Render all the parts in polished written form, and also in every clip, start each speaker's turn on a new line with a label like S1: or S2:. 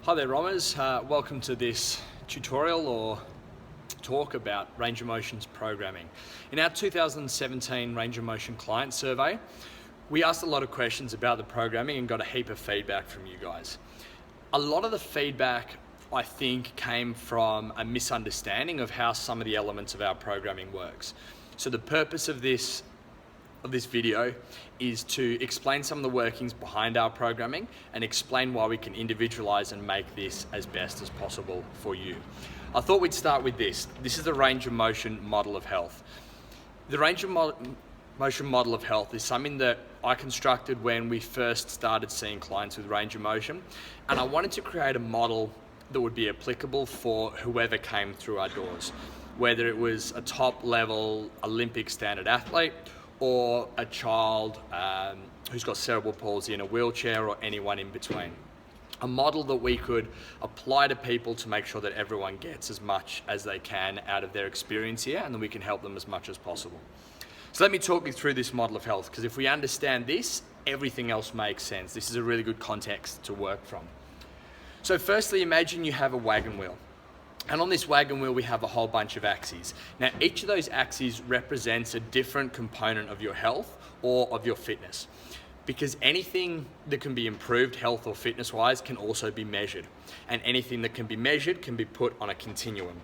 S1: Hi there, Rommers. Welcome to this tutorial or talk about range of motion's programming. In our 2017 range of motion client survey, we asked a lot of questions about the programming and got a heap of feedback from you guys. A lot of the feedback, I think, came from a misunderstanding of how some of the elements of our programming works. So the purpose of this video is to explain some of the workings behind our programming and explain why we can individualize and make this as best as possible for you. I thought we'd start with this. This is the range of motion model of health. The range of motion model of health is something that I constructed when we first started seeing clients with range of motion, and I wanted to create a model that would be applicable for whoever came through our doors, whether it was a top level Olympic standard athlete or a child who's got cerebral palsy in a wheelchair, or anyone in between. A model that we could apply to people to make sure that everyone gets as much as they can out of their experience here, and that we can help them as much as possible. So let me talk you through this model of health, because if we understand this, everything else makes sense. This is a really good context to work from. So firstly, imagine you have a wagon wheel. And on this wagon wheel, we have a whole bunch of axes. Now, each of those axes represents a different component of your health or of your fitness, because anything that can be improved health or fitness wise can also be measured. And anything that can be measured can be put on a continuum.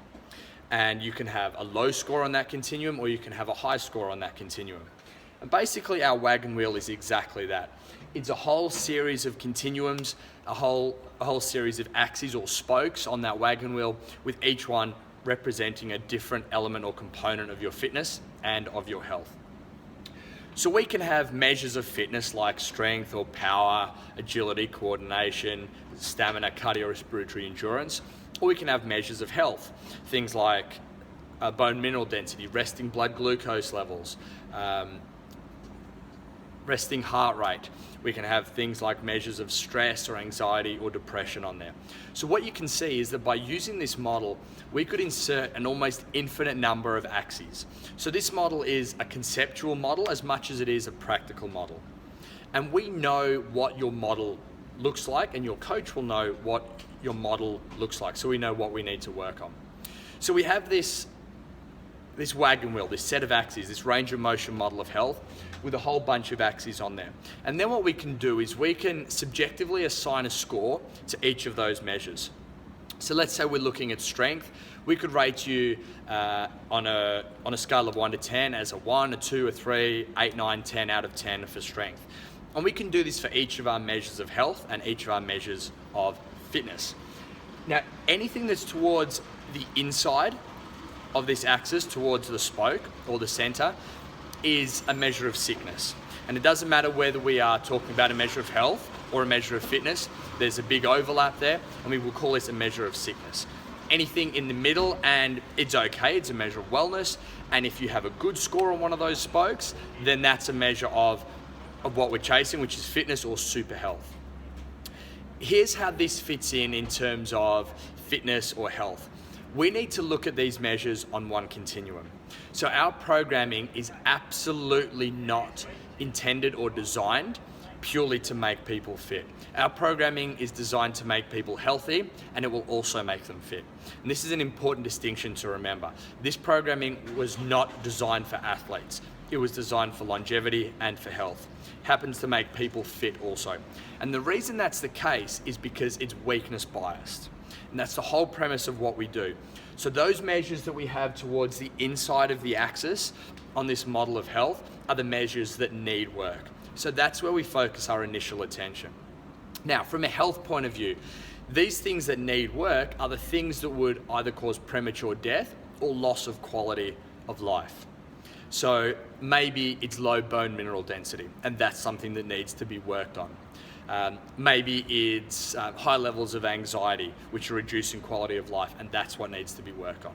S1: And you can have a low score on that continuum, or you can have a high score on that continuum. And basically our wagon wheel is exactly that. It's a whole series of continuums, a whole series of axes or spokes on that wagon wheel, with each one representing a different element or component of your fitness and of your health. So we can have measures of fitness like strength or power, agility, coordination, stamina, cardiorespiratory endurance, or we can have measures of health, things like bone mineral density, resting blood glucose levels, resting heart rate. We can have things like measures of stress or anxiety or depression on there. So what you can see is that by using this model, we could insert an almost infinite number of axes. So this model is a conceptual model as much as it is a practical model. And we know what your model looks like, and your coach will know what your model looks like, so we know what we need to work on. So we have this wagon wheel, this set of axes, this range of motion model of health with a whole bunch of axes on there. And then what we can do is we can subjectively assign a score to each of those measures. So let's say we're looking at strength. We could rate you on a scale of 1 to 10 as a 1, a 2, a 3, 8, 9, 10 out of 10 for strength. And we can do this for each of our measures of health and each of our measures of fitness. Now, anything that's towards the inside of this axis, towards the spoke or the center, is a measure of sickness. And it doesn't matter whether we are talking about a measure of health or a measure of fitness, there's a big overlap there, and we will call this a measure of sickness. Anything in the middle, and it's okay, it's a measure of wellness, and if you have a good score on one of those spokes, then that's a measure of what we're chasing, which is fitness or super health. Here's how this fits in terms of fitness or health. We need to look at these measures on one continuum. So our programming is absolutely not intended or designed purely to make people fit. Our programming is designed to make people healthy, and it will also make them fit. And this is an important distinction to remember. This programming was not designed for athletes. It was designed for longevity and for health. It happens to make people fit also. And the reason that's the case is because it's weakness biased. And that's the whole premise of what we do. So those measures that we have towards the inside of the axis on this model of health are the measures that need work. So that's where we focus our initial attention. Now, from a health point of view, these things that need work are the things that would either cause premature death or loss of quality of life. So maybe it's low bone mineral density, and that's something that needs to be worked on. Maybe it's high levels of anxiety, which are reducing quality of life, and that's what needs to be worked on.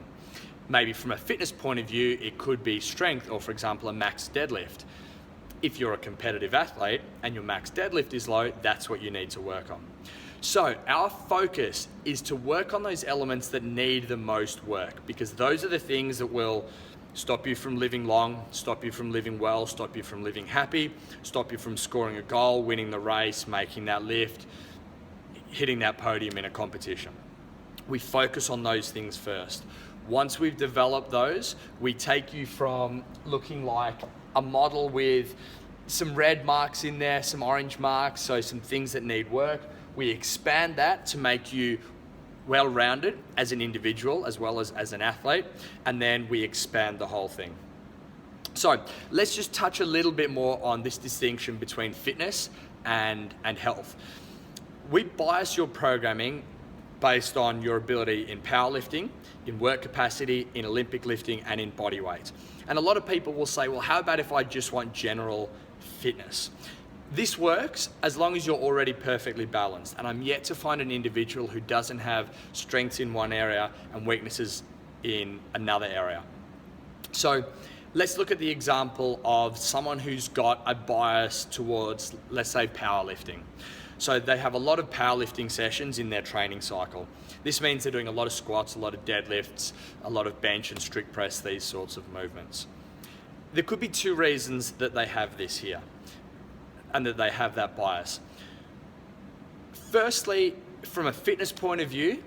S1: Maybe from a fitness point of view, it could be strength, or for example, a max deadlift. If you're a competitive athlete and your max deadlift is low, that's what you need to work on. So our focus is to work on those elements that need the most work, because those are the things that will stop you from living long, stop you from living well, stop you from living happy, stop you from scoring a goal, winning the race, making that lift, hitting that podium in a competition. We focus on those things first. Once we've developed those, we take you from looking like a model with some red marks in there, some orange marks, so some things that need work. We expand that to make you well-rounded as an individual as well as an athlete, and then we expand the whole thing. So let's just touch a little bit more on this distinction between fitness and health. We bias your programming based on your ability in powerlifting, in work capacity, in Olympic lifting, and in body weight. And a lot of people will say, well, how about if I just want general fitness? This works as long as you're already perfectly balanced. And I'm yet to find an individual who doesn't have strengths in one area and weaknesses in another area. So let's look at the example of someone who's got a bias towards, let's say, powerlifting. So they have a lot of powerlifting sessions in their training cycle. This means they're doing a lot of squats, a lot of deadlifts, a lot of bench and strict press, these sorts of movements. There could be two reasons that they have this here and that they have that bias. Firstly, from a fitness point of view,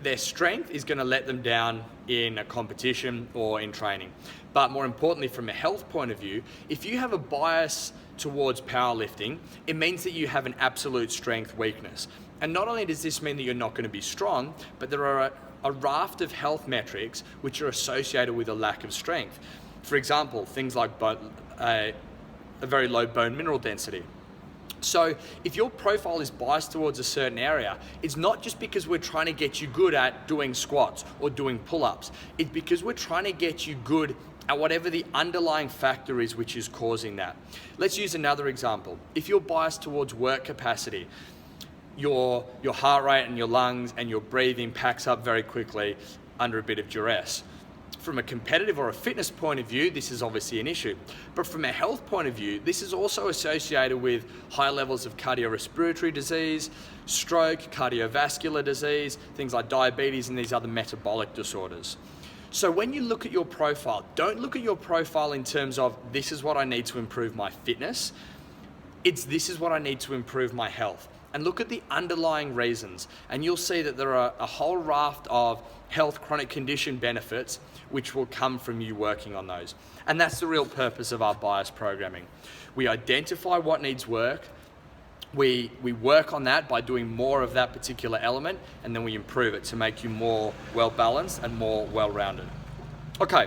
S1: their strength is going to let them down in a competition or in training. But more importantly, from a health point of view, if you have a bias towards powerlifting, it means that you have an absolute strength weakness. And not only does this mean that you're not going to be strong, but there are a raft of health metrics which are associated with a lack of strength. For example, things like a very low bone mineral density. So if your profile is biased towards a certain area, it's not just because we're trying to get you good at doing squats or doing pull-ups. It's because we're trying to get you good at whatever the underlying factor is which is causing that. Let's use another example. If you're biased towards work capacity, your heart rate and your lungs and your breathing packs up very quickly under a bit of duress. From a competitive or a fitness point of view, this is obviously an issue. But from a health point of view, this is also associated with high levels of cardiorespiratory disease, stroke, cardiovascular disease, things like diabetes and these other metabolic disorders. So when you look at your profile, don't look at your profile in terms of this is what I need to improve my fitness. It's this is what I need to improve my health. And look at the underlying reasons, and you'll see that there are a whole raft of health chronic condition benefits which will come from you working on those. And that's the real purpose of our bias programming. We identify what needs work, we work on that by doing more of that particular element, and then we improve it to make you more well-balanced and more well-rounded. Okay,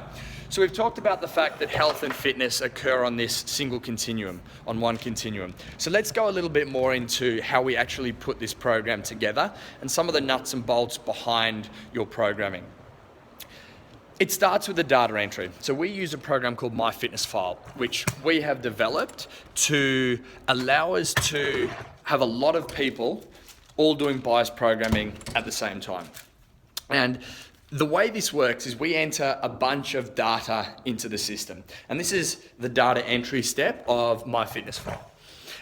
S1: so we've talked about the fact that health and fitness occur on this single continuum, on one continuum. So let's go a little bit more into how we actually put this program together and some of the nuts and bolts behind your programming. It starts with the data entry. So we use a program called MyFitnessFile, which we have developed to allow us to have a lot of people all doing bias programming at the same time. And the way this works is we enter a bunch of data into the system. And this is the data entry step of MyFitnessFile.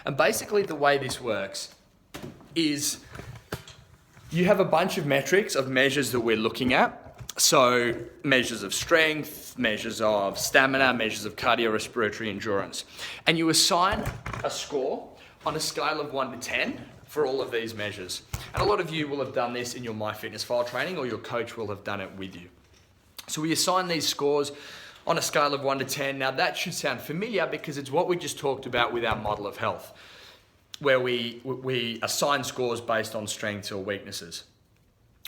S1: And basically the way this works is you have a bunch of metrics of measures that we're looking at. So measures of strength, measures of stamina, measures of cardiorespiratory endurance. And you assign a score on a scale of 1 to 10 for all of these measures. And a lot of you will have done this in your MyFitnessFile training, or your coach will have done it with you. So we assign these scores on a scale of 1 to 10. Now that should sound familiar because it's what we just talked about with our model of health, where we assign scores based on strengths or weaknesses.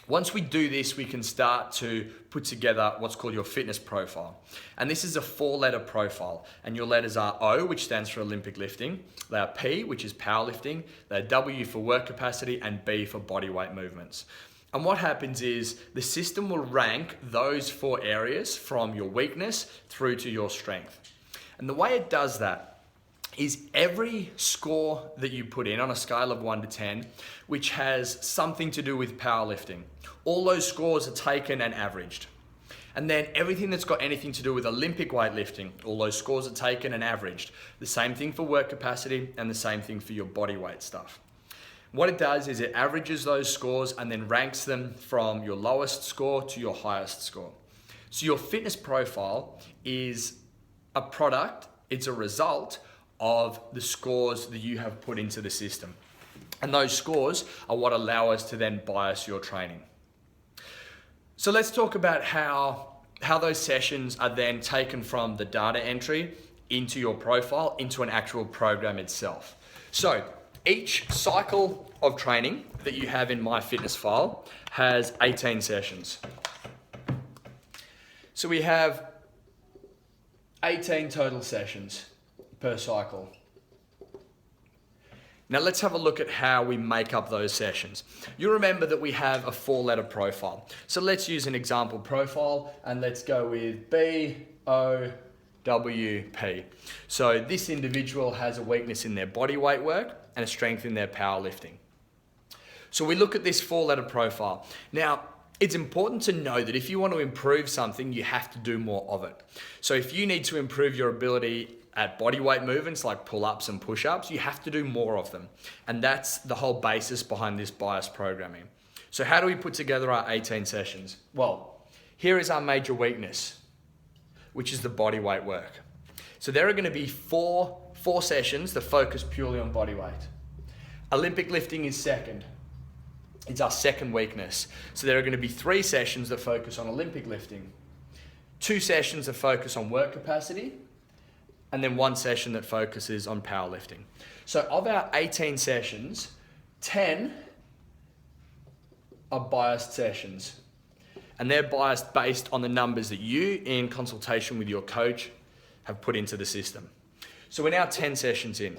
S1: Once we do this, we can start to put together what's called your fitness profile. And this is a 4-letter profile. And your letters are O, which stands for Olympic lifting. They are P, which is powerlifting. They are W for work capacity, and B for body weight movements. And what happens is the system will rank those 4 areas from your weakness through to your strength. And the way it does that is every score that you put in on a scale of 1 to 10, which has something to do with powerlifting, all those scores are taken and averaged. And then everything that's got anything to do with Olympic weightlifting, all those scores are taken and averaged. The same thing for work capacity and the same thing for your body weight stuff. What it does is it averages those scores and then ranks them from your lowest score to your highest score. So your fitness profile is a product, it's a result of the scores that you have put into the system. And those scores are what allow us to then bias your training. So let's talk about how those sessions are then taken from the data entry into your profile, into an actual program itself. So each cycle of training that you have in MyFitnessFile has 18 sessions. So we have 18 total sessions per cycle. Now let's have a look at how we make up those sessions. You remember that we have a 4-letter profile. So let's use an example profile and let's go with BOWP. So this individual has a weakness in their body weight work and a strength in their powerlifting. So we look at this 4-letter profile. Now, it's important to know that if you want to improve something, you have to do more of it. So if you need to improve your ability at body weight movements like pull-ups and push-ups, you have to do more of them. And that's the whole basis behind this bias programming. So how do we put together our 18 sessions? Well, here is our major weakness, which is the body weight work. So there are going to be four sessions that focus purely on body weight. Olympic lifting is second. It's our second weakness. So there are going to be 3 sessions that focus on Olympic lifting, 2 sessions that focus on work capacity, and then 1 session that focuses on powerlifting. So of our 18 sessions, 10 are biased sessions. And they're biased based on the numbers that you, in consultation with your coach, have put into the system. So we're now 10 sessions in.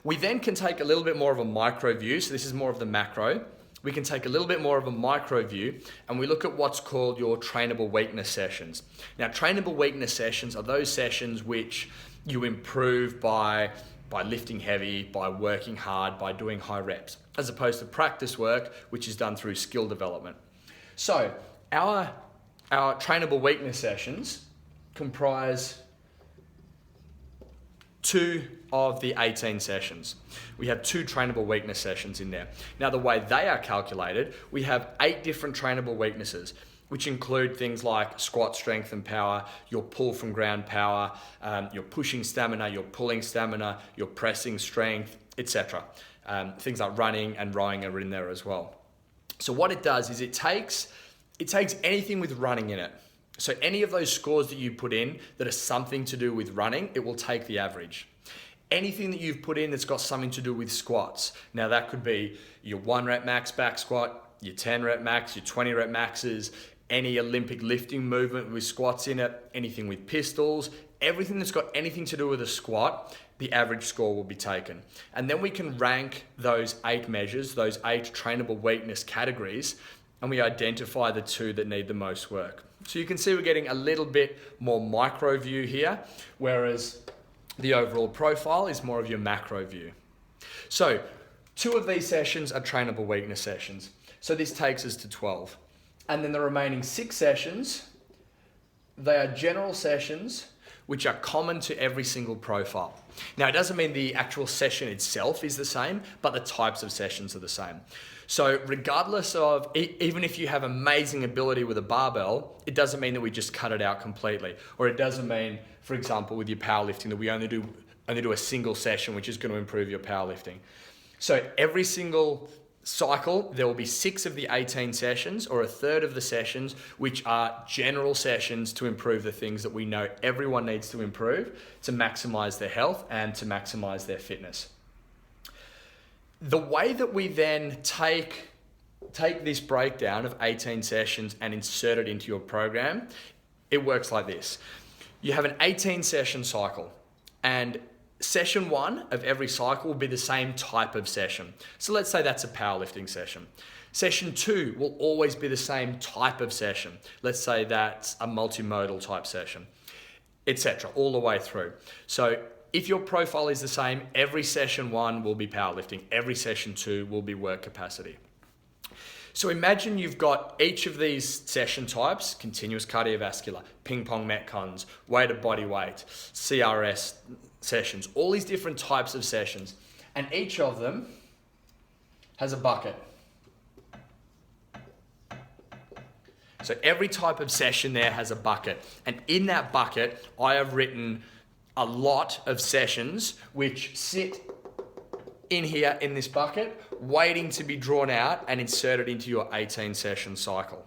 S1: We then can take a little bit more of a micro view. So this is more of the macro. We can take a little bit more of a micro view and we look at what's called your trainable weakness sessions. Now, trainable weakness sessions are those sessions which you improve by lifting heavy, by working hard, by doing high reps, as opposed to practice work, which is done through skill development. So our trainable weakness sessions comprise 2 of the 18 sessions. We have 2 trainable weakness sessions in there. Now, the way they are calculated, we have 8 different trainable weaknesses, which include things like squat strength and power, your pull from ground power, your pushing stamina, your pulling stamina, your pressing strength, etc. Things like running and rowing are in there as well. So what it does is it takes anything with running in it. So any of those scores that you put in that are something to do with running, it will take the average. Anything that you've put in that's got something to do with squats. Now that could be your 1 rep max back squat, your 10 rep max, your 20 rep maxes, any Olympic lifting movement with squats in it, anything with pistols, everything that's got anything to do with a squat, the average score will be taken. And then we can rank those 8 measures, those 8 trainable weakness categories, and we identify the 2 that need the most work. So you can see we're getting a little bit more micro view here, whereas the overall profile is more of your macro view. So 2 of these sessions are trainable weakness sessions. So this takes us to 12. And then the remaining 6 sessions, they are general sessions which are common to every single profile. Now, it doesn't mean the actual session itself is the same, but the types of sessions are the same. So regardless of, even if you have amazing ability with a barbell, it doesn't mean that we just cut it out completely. Or it doesn't mean, for example, with your powerlifting, that we only do a single session, which is going to improve your powerlifting. So every single cycle, there will be 6 of the 18 sessions, or a third of the sessions, which are general sessions to improve the things that we know everyone needs to improve to maximize their health and to maximize their fitness. The way that we then take this breakdown of 18 sessions and insert it into your program, it works like this. You have an 18 session cycle, and session 1 of every cycle will be the same type of session. So let's say that's a powerlifting session. Session 2 will always be the same type of session. Let's say that's a multimodal type session, etc., all the way through. So if your profile is the same, every session 1 will be powerlifting, every session 2 will be work capacity. So imagine you've got each of these session types: continuous cardiovascular, ping pong metcons, weighted body weight, CRS sessions, all these different types of sessions, and each of them has a bucket. So every type of session there has a bucket, and in that bucket I have written a lot of sessions which sit in here in this bucket, waiting to be drawn out and inserted into your 18 session cycle.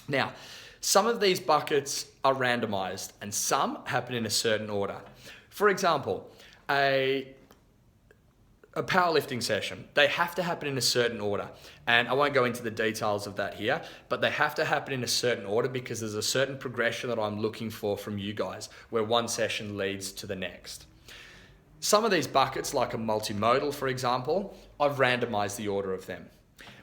S1: Now, some of these buckets are randomized and some happen in a certain order. For example, a powerlifting session, they have to happen in a certain order. And I won't go into the details of that here, but they have to happen in a certain order because there's a certain progression that I'm looking for from you guys, where one session leads to the next. Some of these buckets, like a multimodal, for example, I've randomized the order of them.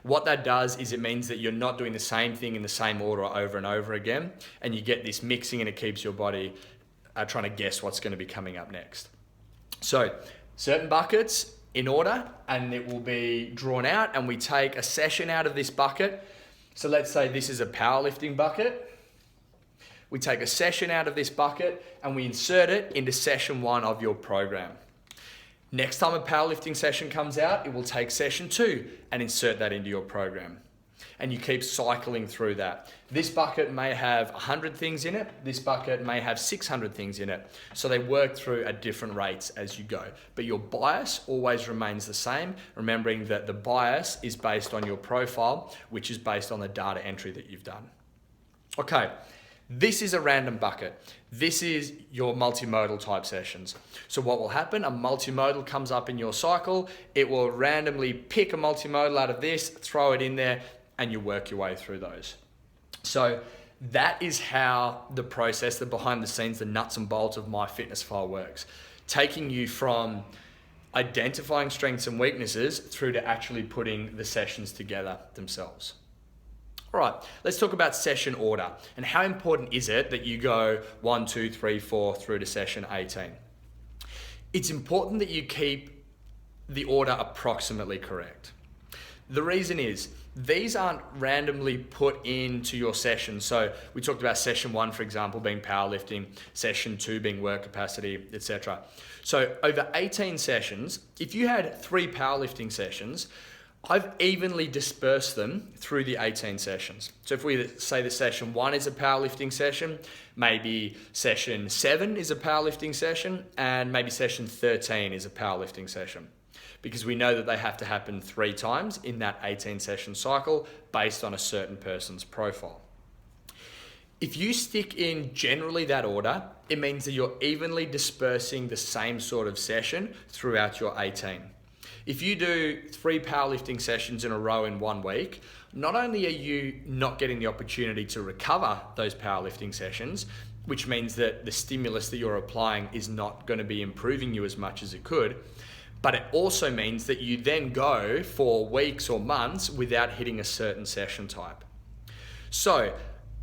S1: What that does is it means that you're not doing the same thing in the same order over and over again, and you get this mixing and it keeps your body trying to guess what's going to be coming up next. So certain buckets in order, and it will be drawn out, and we take a session out of this bucket. So let's say this is a powerlifting bucket. We take a session out of this bucket and we insert it into session 1 of your program. Next time a powerlifting session comes out, it will take session 2 and insert that into your program. And you keep cycling through that. This bucket may have 100 things in it. This bucket may have 600 things in it. So they work through at different rates as you go. But your bias always remains the same, remembering that the bias is based on your profile, which is based on the data entry that you've done. Okay. This is a random bucket. This is your multimodal type sessions. So what will happen? A multimodal comes up in your cycle. It will randomly pick a multimodal out of this, throw it in there, and you work your way through those. So that is how the process, the behind the scenes, the nuts and bolts of MyFitnessFile works. Taking you from identifying strengths and weaknesses through to actually putting the sessions together themselves. All right, let's talk about session order and how important is it that you go 1, 2, 3, 4 through to session 18. It's important that you keep the order approximately correct. The reason is these aren't randomly put into your session. So we talked about session 1, for example, being powerlifting, session 2 being work capacity, etc. So over 18 sessions, if you had 3 powerlifting sessions, I've evenly dispersed them through the 18 sessions. So if we say the session 1 is a powerlifting session, maybe session 7 is a powerlifting session, and maybe session 13 is a powerlifting session. Because we know that they have to happen 3 times in that 18 session cycle based on a certain person's profile. If you stick in generally that order, it means that you're evenly dispersing the same sort of session throughout your 18. If you do 3 powerlifting sessions in a row in 1 week, not only are you not getting the opportunity to recover those powerlifting sessions, which means that the stimulus that you're applying is not going to be improving you as much as it could, but it also means that you then go for weeks or months without hitting a certain session type. So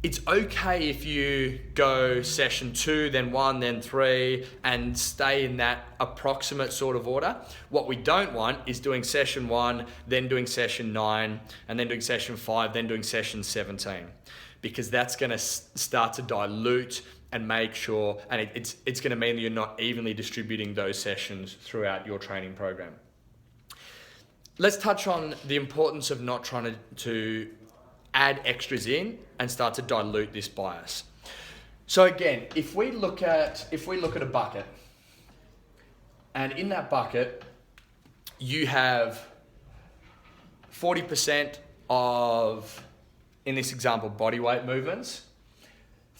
S1: it's okay if you go session 2, then 1, then 3, and stay in that approximate sort of order. What we don't want is doing session 1, then doing session 9, and then doing session 5, then doing session 17, because that's going to start to dilute and make sure, and it's going to mean that you're not evenly distributing those sessions throughout your training program. Let's touch on the importance of not trying to add extras in and start to dilute this bias. So again, if we look at a bucket, and in that bucket you have 40% of, in this example, body weight movements,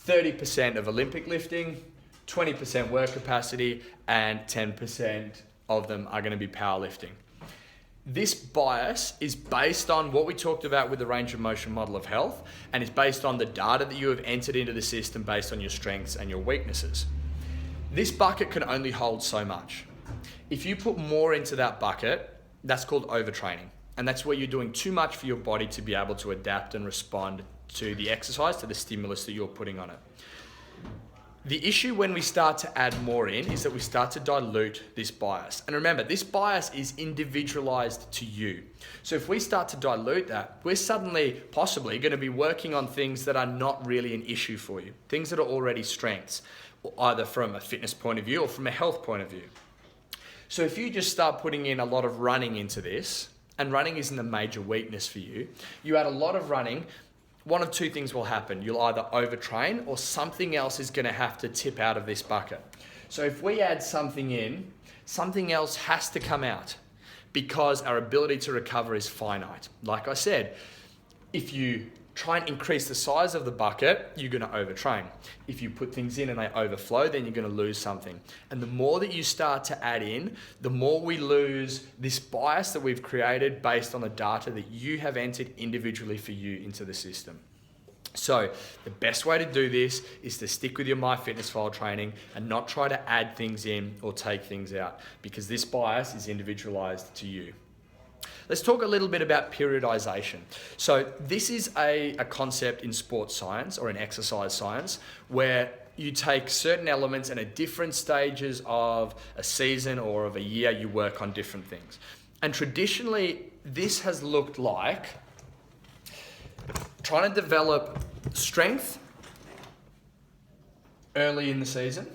S1: 30% of Olympic lifting, 20% work capacity, and 10% of them are going to be powerlifting. This bias is based on what we talked about with the range of motion model of health, and it's based on the data that you have entered into the system based on your strengths and your weaknesses. This bucket can only hold so much. If you put more into that bucket, that's called overtraining. And that's where you're doing too much for your body to be able to adapt and respond to the exercise, to the stimulus that you're putting on it. The issue when we start to add more in is that we start to dilute this bias. And remember, this bias is individualized to you. So if we start to dilute that, we're suddenly possibly going to be working on things that are not really an issue for you, things that are already strengths, either from a fitness point of view or from a health point of view. So if you just start putting in a lot of running into this, and running isn't a major weakness for you, you add a lot of running, one of 2 things will happen. You'll either overtrain or something else is going to have to tip out of this bucket. So if we add something in, something else has to come out, because our ability to recover is finite. Like I said, if you try and increase the size of the bucket, you're going to overtrain. If you put things in and they overflow, then you're going to lose something. And the more that you start to add in, the more we lose this bias that we've created based on the data that you have entered individually for you into the system. So the best way to do this is to stick with your MyFitnessPal training and not try to add things in or take things out, because this bias is individualized to you. Let's talk a little bit about periodization. So this is a concept in sports science or in exercise science where you take certain elements and at different stages of a season or of a year, you work on different things. And traditionally, this has looked like trying to develop strength early in the season.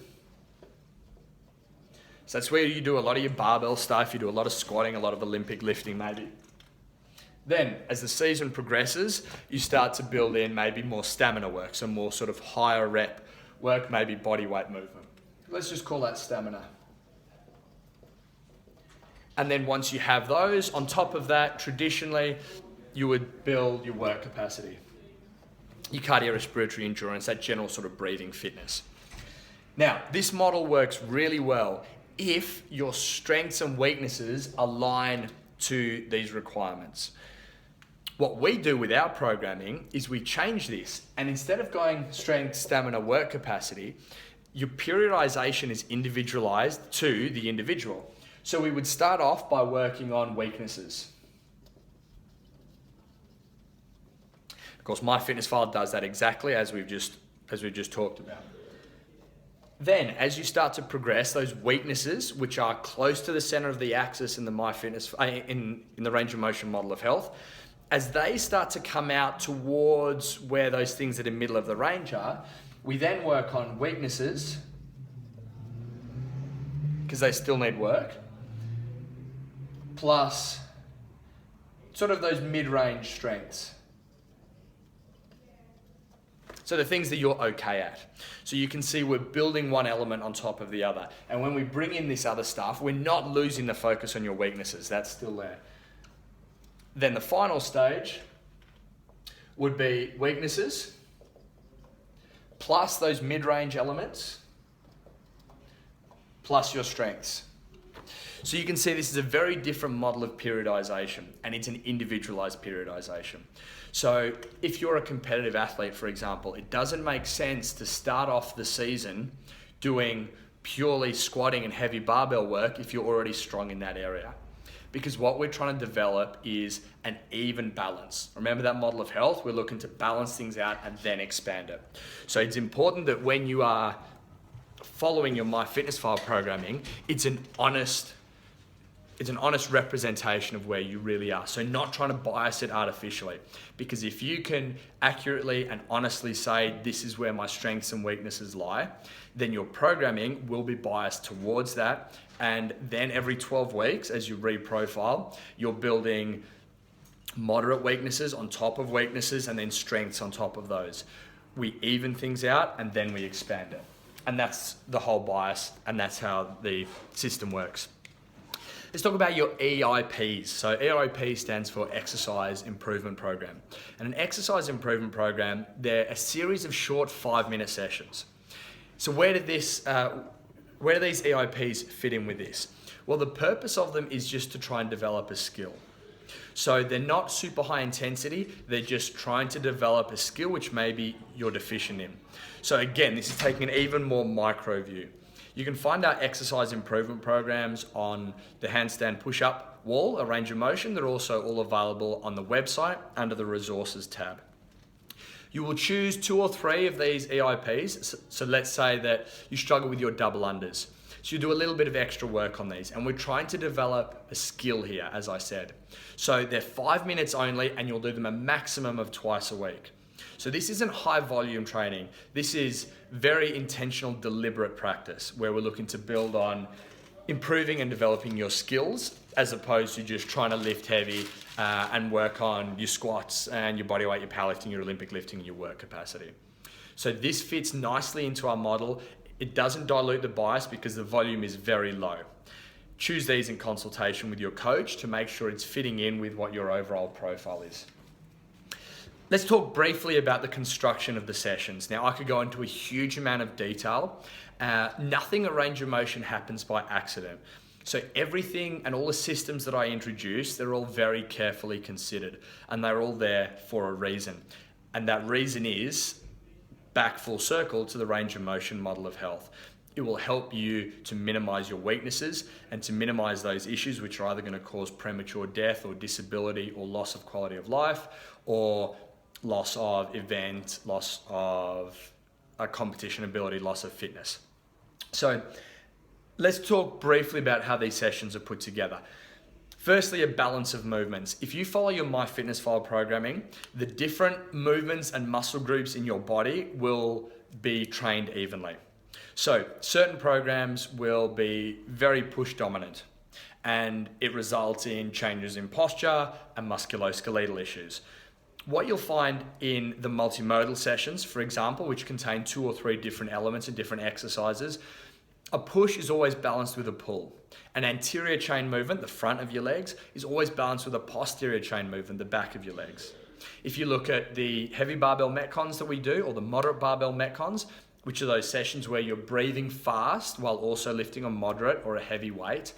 S1: So that's where you do a lot of your barbell stuff, you do a lot of squatting, a lot of Olympic lifting maybe. Then, as the season progresses, you start to build in maybe more stamina work, so more sort of higher rep work, maybe body weight movement. Let's just call that stamina. And then once you have those, on top of that, traditionally, you would build your work capacity, your cardiorespiratory endurance, that general sort of breathing fitness. Now, this model works really well if your strengths and weaknesses align to these requirements. What we do with our programming is we change this, and instead of going strength, stamina, work capacity, your periodization is individualized to the individual. So we would start off by working on weaknesses. Of course, MyFitnessPal does that exactly as we've just talked about. Then, as you start to progress, those weaknesses, which are close to the center of the axis in the in the range of motion model of health, as they start to come out towards where those things that are in the middle of the range are, we then work on weaknesses, because they still need work, plus sort of those mid-range strengths. So the things that you're okay at. So you can see we're building one element on top of the other. And when we bring in this other stuff, we're not losing the focus on your weaknesses. That's still there. Then the final stage would be weaknesses, plus those mid-range elements, plus your strengths. So you can see this is a very different model of periodization, and it's an individualized periodization. So if you're a competitive athlete, for example, it doesn't make sense to start off the season doing purely squatting and heavy barbell work if you're already strong in that area. Because what we're trying to develop is an even balance. Remember that model of health? We're looking to balance things out and then expand it. So it's important that when you are following your MyFitnessPal programming, it's an honest representation of where you really are. So not trying to bias it artificially. Because if you can accurately and honestly say, this is where my strengths and weaknesses lie, then your programming will be biased towards that. And then every 12 weeks, as you reprofile, you're building moderate weaknesses on top of weaknesses and then strengths on top of those. We even things out and then we expand it. And that's the whole bias, and that's how the system works. Let's talk about your EIPs. So EIP stands for Exercise Improvement Program. And an exercise improvement program, they're a series of short 5-minute sessions. So where do these EIPs fit in with this? Well, the purpose of them is just to try and develop a skill. So they're not super high intensity, they're just trying to develop a skill which maybe you're deficient in. So again, this is taking an even more micro view. You can find our exercise improvement programs on the handstand push-up wall, a range of motion. They're also all available on the website under the resources tab. You will choose 2 or 3 of these EIPs. So let's say that you struggle with your double unders. So you do a little bit of extra work on these, and we're trying to develop a skill here, as I said. So they're 5 minutes only, and you'll do them a maximum of twice a week. So this isn't high volume training. This is very intentional, deliberate practice where we're looking to build on improving and developing your skills as opposed to just trying to lift heavy and work on your squats and your body weight, your powerlifting, your Olympic lifting, and your work capacity. So this fits nicely into our model. It doesn't dilute the bias because the volume is very low. choose these in consultation with your coach to make sure it's fitting in with what your overall profile is. Let's talk briefly about the construction of the sessions. Now, I could go into a huge amount of detail. Nothing at Range of Motion happens by accident. So everything and all the systems that I introduce, they're all very carefully considered, and they're all there for a reason. And that reason is back full circle to the Range of Motion model of health. It will help you to minimize your weaknesses and to minimize those issues which are either going to cause premature death or disability or loss of quality of life or loss of event, loss of competition ability, loss of fitness. So let's talk briefly about how these sessions are put together. Firstly, a balance of movements. If you follow your MyFitnessPal programming, the different movements and muscle groups in your body will be trained evenly. So certain programs will be very push dominant, and it results in changes in posture and musculoskeletal issues. What you'll find in the multimodal sessions, for example, which contain 2 or 3 different elements and different exercises, a push is always balanced with a pull. An anterior chain movement, the front of your legs, is always balanced with a posterior chain movement, the back of your legs. If you look at the heavy barbell metcons that we do, or the moderate barbell metcons, which are those sessions where you're breathing fast while also lifting a moderate or a heavy weight,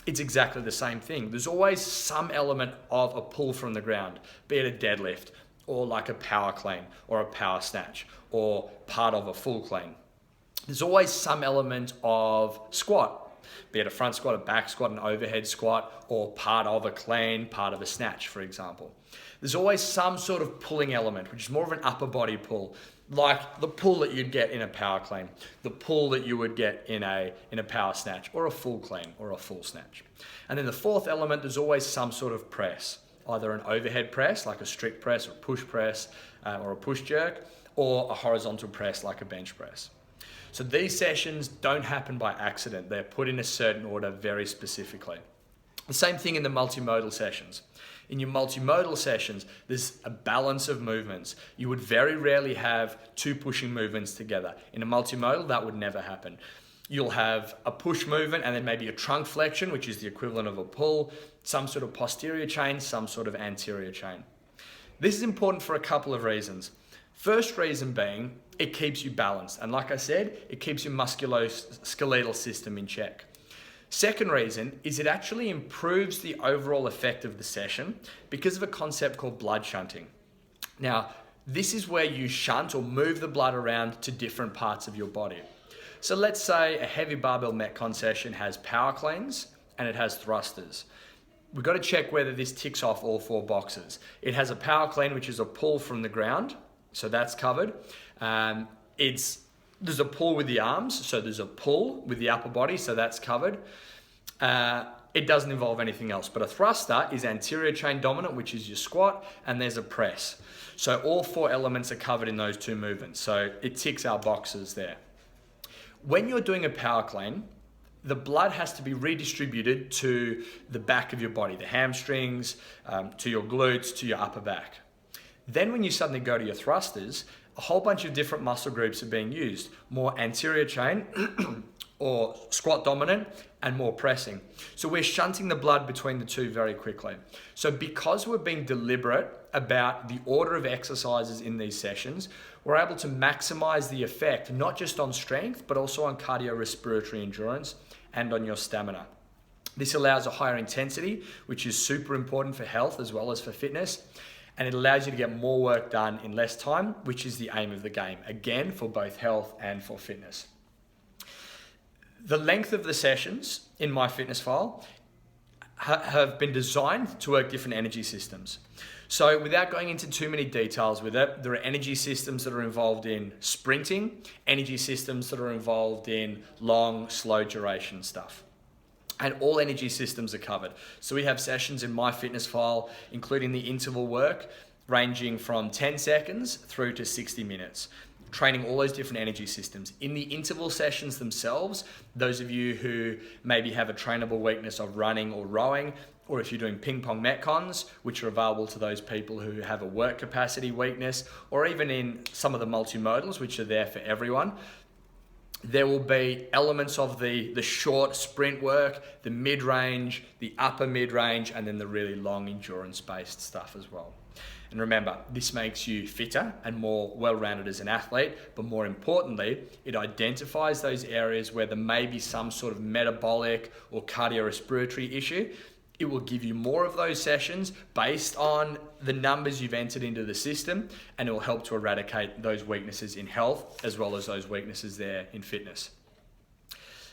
S1: it's exactly the same thing. There's always some element of a pull from the ground, be it a deadlift, or like a power clean, or a power snatch, or part of a full clean. There's always some element of squat, be it a front squat, a back squat, an overhead squat, or part of a clean, part of a snatch, for example. There's always some sort of pulling element, which is more of an upper body pull, like the pull that you'd get in a power clean, the pull that you would get in a power snatch, or a full clean, or a full snatch. And then the fourth element, there's always some sort of press, either an overhead press, like a strict press, or push press, or a push jerk, or a horizontal press, like a bench press. So these sessions don't happen by accident. They're put in a certain order very specifically. The same thing in the multimodal sessions. In your multimodal sessions, there's a balance of movements. You would very rarely have 2 pushing movements together. In a multimodal, that would never happen. You'll have a push movement and then maybe a trunk flexion, which is the equivalent of a pull, some sort of posterior chain, some sort of anterior chain. This is important for a couple of reasons. First reason being, it keeps you balanced. And like I said, it keeps your musculoskeletal system in check. Second reason is it actually improves the overall effect of the session because of a concept called blood shunting. Now, this is where you shunt or move the blood around to different parts of your body. So let's say a heavy barbell metcon session has power cleans and it has thrusters. We've got to check whether this ticks off all 4 boxes. It has a power clean, which is a pull from the ground, so that's covered. There's a pull with the arms, so there's a pull with the upper body, so that's covered. It doesn't involve anything else, but a thruster is anterior chain dominant, which is your squat, and there's a press. So all 4 elements are covered in those 2 movements, so it ticks our boxes there. When you're doing a power clean, the blood has to be redistributed to the back of your body, the hamstrings, to your glutes, to your upper back. Then when you suddenly go to your thrusters, a whole bunch of different muscle groups are being used, more anterior chain or squat dominant and more pressing. So we're shunting the blood between the 2 very quickly. So because we're being deliberate about the order of exercises in these sessions, we're able to maximize the effect, not just on strength, but also on cardiorespiratory endurance and on your stamina. This allows a higher intensity, which is super important for health as well as for fitness. And it allows you to get more work done in less time, which is the aim of the game, again, for both health and for fitness. The length of the sessions in MyFitnessPal have been designed to work different energy systems. So without going into too many details with it, there are energy systems that are involved in sprinting, energy systems that are involved in long, slow duration stuff. And all energy systems are covered. So we have sessions in MyFitnessPal, including the interval work, ranging from 10 seconds through to 60 minutes, training all those different energy systems. In the interval sessions themselves, those of you who maybe have a trainable weakness of running or rowing, or if you're doing ping pong metcons, which are available to those people who have a work capacity weakness, or even in some of the multimodals, which are there for everyone, There will be elements of the short sprint work, the mid-range, the upper mid-range, and then the really long endurance-based stuff as well. And remember, this makes you fitter and more well-rounded as an athlete, but more importantly, it identifies those areas where there may be some sort of metabolic or cardiorespiratory issue. It will give you more of those sessions based on the numbers you've entered into the system, and it will help to eradicate those weaknesses in health as well as those weaknesses there in fitness.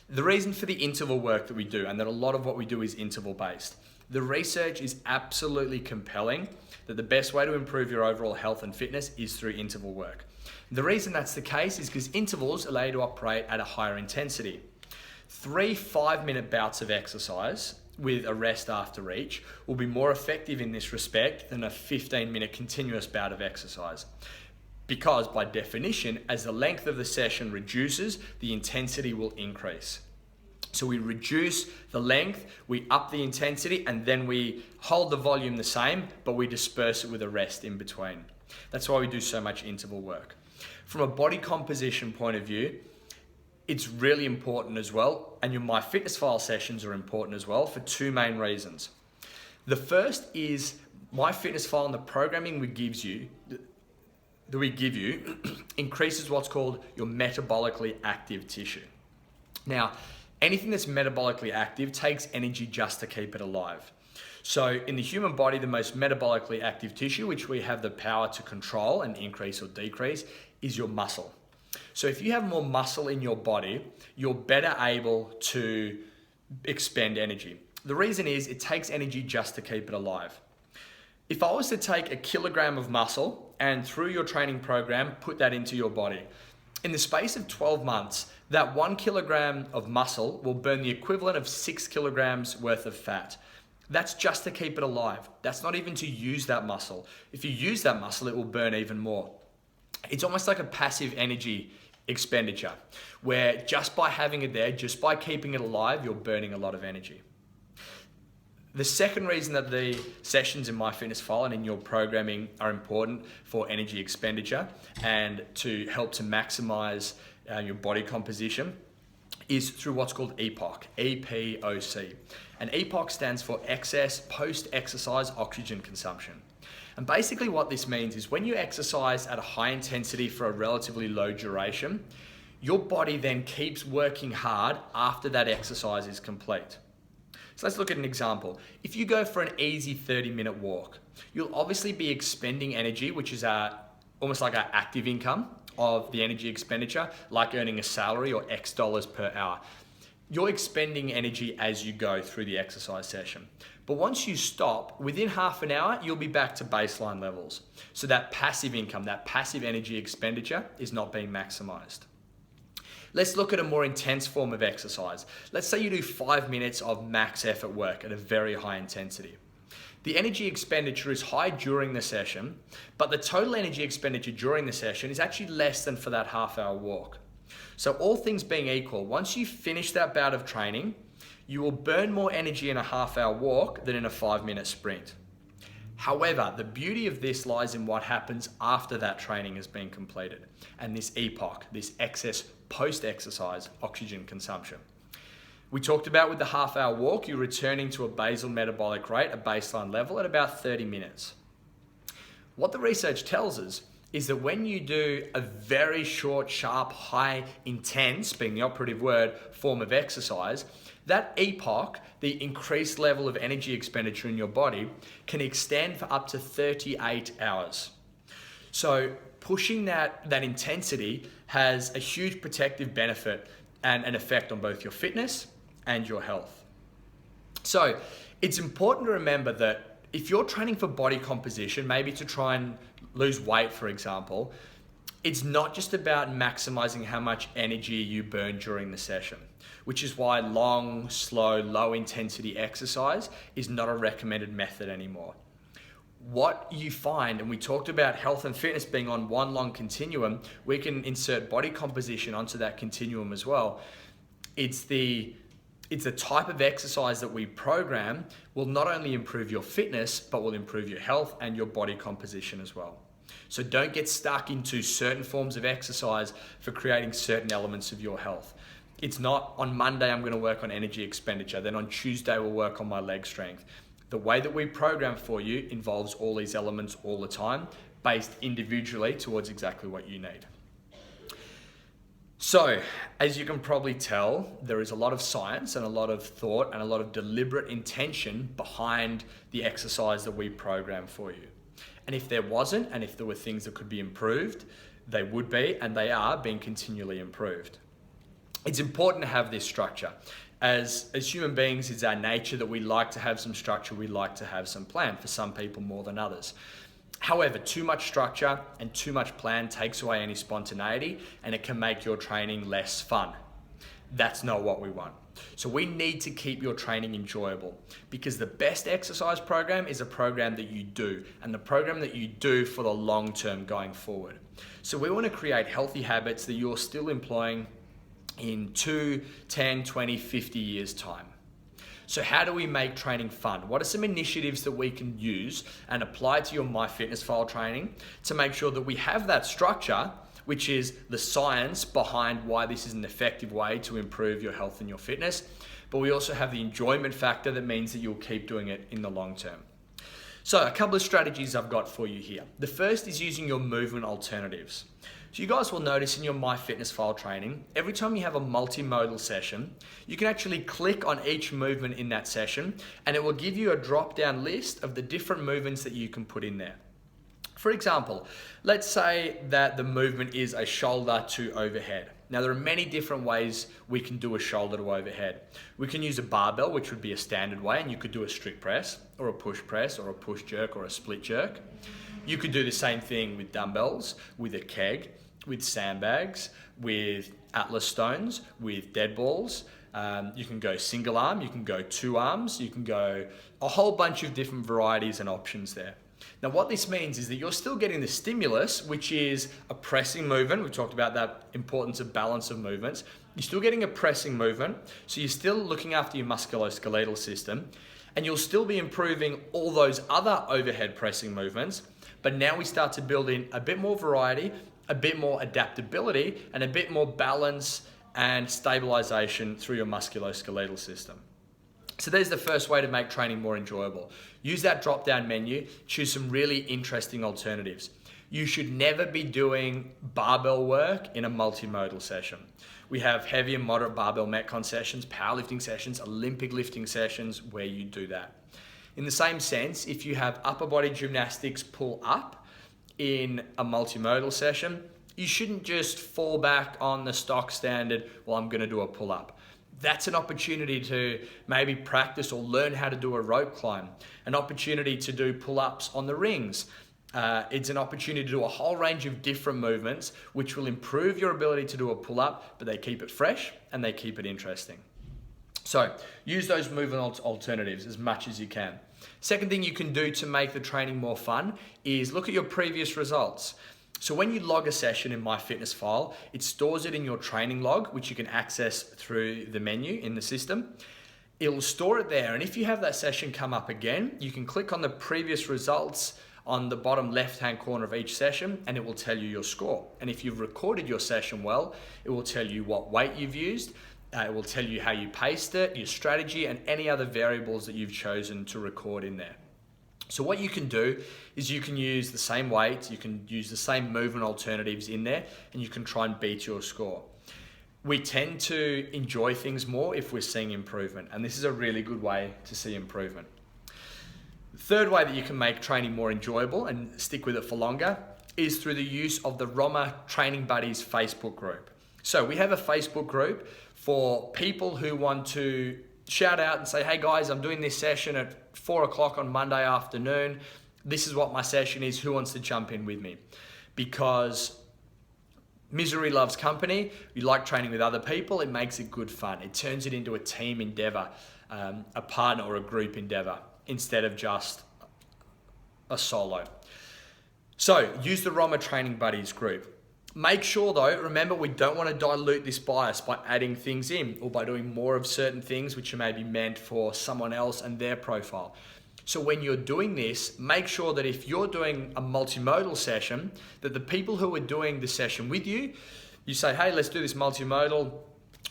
S1: The reason for the interval work that we do, and that a lot of what we do is interval based, the research is absolutely compelling that the best way to improve your overall health and fitness is through interval work. The reason that's the case is because intervals allow you to operate at a higher intensity. 3 5-minute bouts of exercise with a rest after each will be more effective in this respect than a 15-minute continuous bout of exercise. Because by definition, as the length of the session reduces, the intensity will increase. So we reduce the length, we up the intensity, and then we hold the volume the same, but we disperse it with a rest in between. That's why we do so much interval work. From a body composition point of view, it's really important as well, and your MyFitnessPal sessions are important as well for 2 main reasons. The first is MyFitnessPal and the programming we give you increases what's called your metabolically active tissue. Now, anything that's metabolically active takes energy just to keep it alive. So in the human body, the most metabolically active tissue, which we have the power to control and increase or decrease, is your muscle. So if you have more muscle in your body, you're better able to expend energy. The reason is it takes energy just to keep it alive. If I was to take a kilogram of muscle and through your training program, put that into your body, in the space of 12 months, that 1 kilogram of muscle will burn the equivalent of 6 kilograms worth of fat. That's just to keep it alive. That's not even to use that muscle. If you use that muscle, it will burn even more. It's almost like a passive energy expenditure, where just by having it there, just by keeping it alive, you're burning a lot of energy. The second reason that the sessions in MyFitnessPal and in your programming are important for energy expenditure and to help to maximize your body composition is through what's called EPOC, EPOC. And EPOC stands for excess post-exercise oxygen consumption. And basically what this means is when you exercise at a high intensity for a relatively low duration, your body then keeps working hard after that exercise is complete. So let's look at an example. If you go for an easy 30-minute walk, you'll obviously be expending energy, which is almost like our active income of the energy expenditure, like earning a salary or X dollars per hour. You're expending energy as you go through the exercise session. But once you stop, within half an hour, you'll be back to baseline levels. So that passive income, that passive energy expenditure is not being maximized. Let's look at a more intense form of exercise. Let's say you do 5 minutes of max effort work at a very high intensity. The energy expenditure is high during the session, but the total energy expenditure during the session is actually less than for that half-hour walk. So all things being equal, once you finish that bout of training, you will burn more energy in a half-hour walk than in a 5-minute sprint. However, the beauty of this lies in what happens after that training has been completed, and this EPOC, this excess post-exercise oxygen consumption. We talked about with the half-hour walk, you're returning to a basal metabolic rate, a baseline level at about 30 minutes. What the research tells us is that when you do a very short, sharp, high, intense, being the operative word, form of exercise, that EPOC, the increased level of energy expenditure in your body, can extend for up to 38 hours. So pushing that intensity has a huge protective benefit and an effect on both your fitness and your health. So it's important to remember that if you're training for body composition, maybe to try and lose weight, for example, it's not just about maximizing how much energy you burn during the session, which is why long, slow, low intensity exercise is not a recommended method anymore. What you find, and we talked about health and fitness being on one long continuum, we can insert body composition onto that continuum as well. It's the type of exercise that we program will not only improve your fitness, but will improve your health and your body composition as well. So don't get stuck into certain forms of exercise for creating certain elements of your health. It's not on Monday I'm going to work on energy expenditure, then on Tuesday we'll work on my leg strength. The way that we program for you involves all these elements all the time, based individually towards exactly what you need. So, as you can probably tell, there is a lot of science and a lot of thought and a lot of deliberate intention behind the exercise that we program for you. And if there wasn't, and if there were things that could be improved, they would be, and they are being continually improved. It's important to have this structure. As human beings, it's our nature that we like to have some structure, we like to have some plan, for some people more than others. However, too much structure and too much plan takes away any spontaneity, and it can make your training less fun. That's not what we want. So we need to keep your training enjoyable, because the best exercise program is a program that you do, and the program that you do for the long term going forward. So we want to create healthy habits that you're still employing in 2, 10, 20, 50 years time. So how do we make training fun? What are some initiatives that we can use and apply to your MyFitnessPal training to make sure that we have that structure, which is the science behind why this is an effective way to improve your health and your fitness, but we also have the enjoyment factor that means that you'll keep doing it in the long term. So a couple of strategies I've got for you here. The first is using your movement alternatives. So you guys will notice in your MyFitnessPal training, every time you have a multimodal session, you can actually click on each movement in that session, and it will give you a drop-down list of the different movements that you can put in there. For example, let's say that the movement is a shoulder to overhead. Now there are many different ways we can do a shoulder to overhead. We can use a barbell, which would be a standard way, and you could do a strict press, or a push press, or a push jerk, or a split jerk. You could do the same thing with dumbbells, with a keg, with sandbags, with atlas stones, with dead balls. You can go single arm, you can go 2 arms, you can go a whole bunch of different varieties and options there. Now what this means is that you're still getting the stimulus, which is a pressing movement. We've talked about that importance of balance of movements. You're still getting a pressing movement, so you're still looking after your musculoskeletal system, and you'll still be improving all those other overhead pressing movements, but now we start to build in a bit more variety, a bit more adaptability, and a bit more balance and stabilization through your musculoskeletal system. So there's the first way to make training more enjoyable. Use that drop-down menu, choose some really interesting alternatives. You should never be doing barbell work in a multimodal session. We have heavy and moderate barbell metcon sessions, powerlifting sessions, Olympic lifting sessions where you do that. In the same sense, if you have upper body gymnastics pull up in a multimodal session, you shouldn't just fall back on the stock standard, well, I'm going to do a pull-up. That's an opportunity to maybe practice or learn how to do a rope climb, an opportunity to do pull-ups on the rings. It's an opportunity to do a whole range of different movements which will improve your ability to do a pull-up, but they keep it fresh and they keep it interesting. So use those movement alternatives as much as you can. Second thing you can do to make the training more fun is look at your previous results. So when you log a session in MyFitnessPal, it stores it in your training log, which you can access through the menu in the system. It'll store it there, and if you have that session come up again, you can click on the previous results on the bottom left-hand corner of each session, and it will tell you your score. And if you've recorded your session well, it will tell you what weight you've used, it will tell you how you paced it, your strategy, and any other variables that you've chosen to record in there. So what you can do is you can use the same weights, you can use the same movement alternatives in there, and you can try and beat your score. We tend to enjoy things more if we're seeing improvement, and this is a really good way to see improvement. The third way that you can make training more enjoyable and stick with it for longer is through the use of the Roma Training Buddies Facebook group. So we have a Facebook group for people who want to shout out and say, hey guys, I'm doing this session at 4 o'clock on Monday afternoon. This is what my session is. Who wants to jump in with me? Because misery loves company. You like training with other people. It makes it good fun. It turns it into a team endeavor, a partner or a group endeavor, instead of just a solo. So use the Roma Training Buddies group. Make sure though, remember, we don't want to dilute this bias by adding things in or by doing more of certain things which are maybe meant for someone else and their profile. So when you're doing this, make sure that if you're doing a multimodal session, that the people who are doing the session with you, you say, hey, let's do this multimodal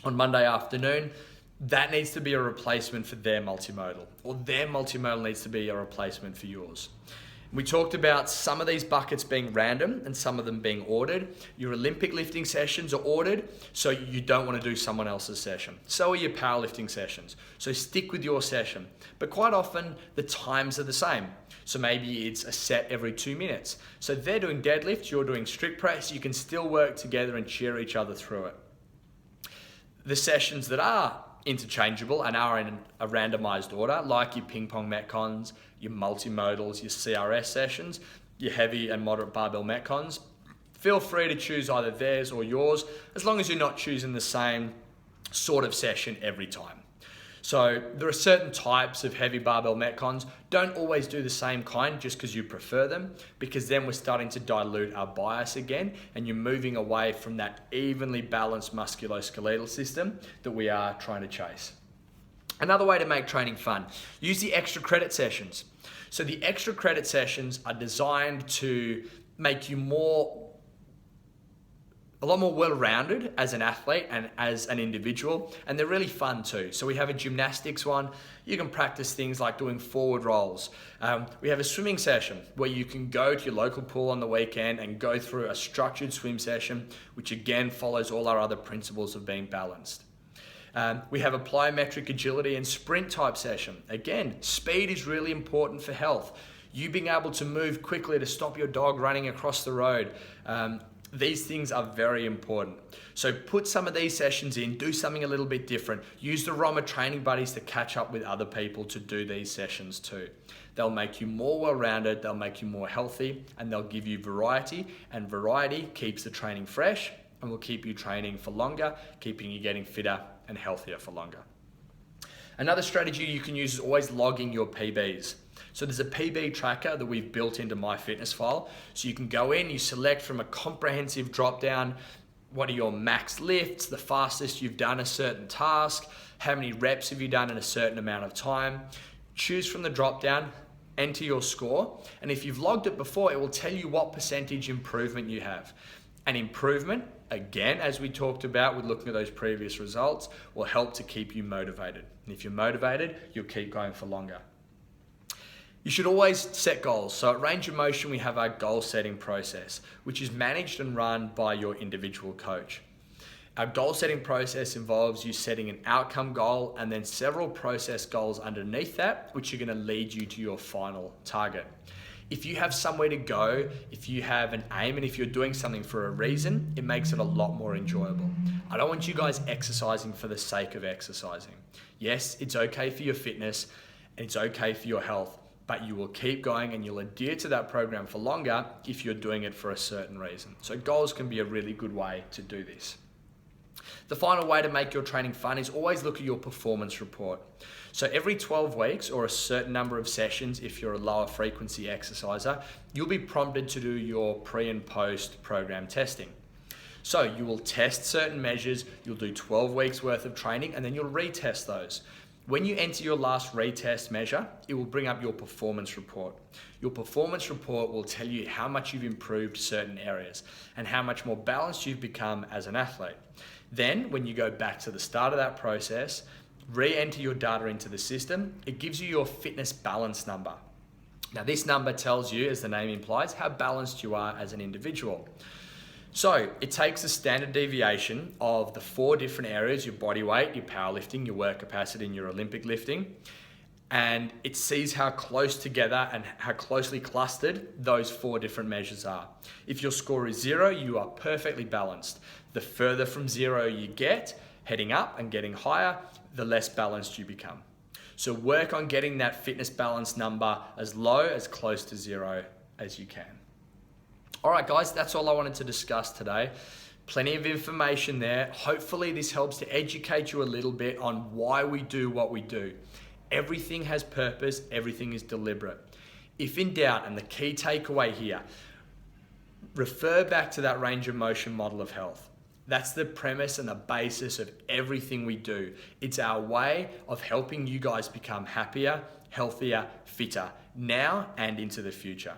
S1: on Monday afternoon. That needs to be a replacement for their multimodal, or their multimodal needs to be a replacement for yours. We talked about some of these buckets being random and some of them being ordered. Your Olympic lifting sessions are ordered, so you don't want to do someone else's session. So are your powerlifting sessions. So stick with your session. But quite often the times are the same. So maybe it's a set every 2 minutes. So they're doing deadlifts, you're doing strict press. You can still work together and cheer each other through it. The sessions that are interchangeable and are in a randomized order, like your ping pong metcons, your multimodals, your CRS sessions, your heavy and moderate barbell metcons, feel free to choose either theirs or yours, as long as you're not choosing the same sort of session every time. So there are certain types of heavy barbell metcons. Don't always do the same kind just because you prefer them, because then we're starting to dilute our bias again and you're moving away from that evenly balanced musculoskeletal system that we are trying to chase. Another way to make training fun, use the extra credit sessions. So the extra credit sessions are designed to make you a lot more well-rounded as an athlete and as an individual, and they're really fun too. So we have a gymnastics one. You can practice things like doing forward rolls. We have a swimming session where you can go to your local pool on the weekend and go through a structured swim session, which again follows all our other principles of being balanced. We have a plyometric agility and sprint type session. Again, speed is really important for health. You being able to move quickly to stop your dog running across the road. These things are very important. So put some of these sessions in, do something a little bit different. Use the ROMA training buddies to catch up with other people to do these sessions too. They'll make you more well-rounded, they'll make you more healthy, and they'll give you variety, and variety keeps the training fresh and will keep you training for longer, keeping you getting fitter and healthier for longer. Another strategy you can use is always logging your PBs. So there's a PB tracker that we've built into MyFitnessFile. So you can go in, you select from a comprehensive drop down, what are your max lifts, the fastest you've done a certain task, how many reps have you done in a certain amount of time. Choose from the drop down, enter your score, and if you've logged it before, it will tell you what percentage improvement you have. An improvement, again, as we talked about with looking at those previous results, will help to keep you motivated. And if you're motivated, you'll keep going for longer. You should always set goals. So at Range of Motion, we have our goal setting process, which is managed and run by your individual coach. Our goal setting process involves you setting an outcome goal and then several process goals underneath that, which are going to lead you to your final target. If you have somewhere to go, if you have an aim, and if you're doing something for a reason, it makes it a lot more enjoyable. I don't want you guys exercising for the sake of exercising. Yes, it's okay for your fitness, and it's okay for your health, but you will keep going and you'll adhere to that program for longer if you're doing it for a certain reason. So goals can be a really good way to do this. The final way to make your training fun is always look at your performance report. So every 12 weeks or a certain number of sessions, if you're a lower frequency exerciser, you'll be prompted to do your pre and post program testing. So you will test certain measures, you'll do 12 weeks worth of training, and then you'll retest those. When you enter your last retest measure, it will bring up your performance report. Your performance report will tell you how much you've improved certain areas and how much more balanced you've become as an athlete. Then, when you go back to the start of that process, re-enter your data into the system, it gives you your fitness balance number. Now, this number tells you, as the name implies, how balanced you are as an individual. So it takes a standard deviation of the 4 different areas, your body weight, your powerlifting, your work capacity, and your Olympic lifting, and it sees how close together and how closely clustered those 4 different measures are. If your score is 0, you are perfectly balanced. The further from 0 you get, heading up and getting higher, the less balanced you become. So work on getting that fitness balance number as low, as close to 0 as you can. All right, guys, that's all I wanted to discuss today. Plenty of information there. Hopefully this helps to educate you a little bit on why we do what we do. Everything has purpose, everything is deliberate. If in doubt, and the key takeaway here, refer back to that range of motion model of health. That's the premise and the basis of everything we do. It's our way of helping you guys become happier, healthier, fitter, now and into the future.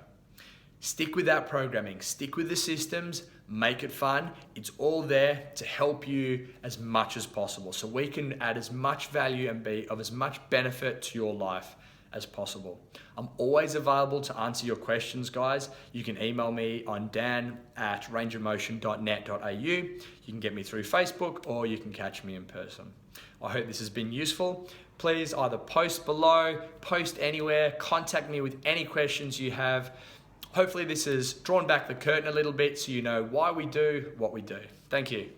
S1: Stick with that programming, stick with the systems, make it fun. It's all there to help you as much as possible so we can add as much value and be of as much benefit to your life as possible. I'm always available to answer your questions, guys. You can email me on dan@rangeofmotion.net.au. You can get me through Facebook or you can catch me in person. I hope this has been useful. Please either post below, post anywhere, contact me with any questions you have. Hopefully this has drawn back the curtain a little bit so you know why we do what we do. Thank you.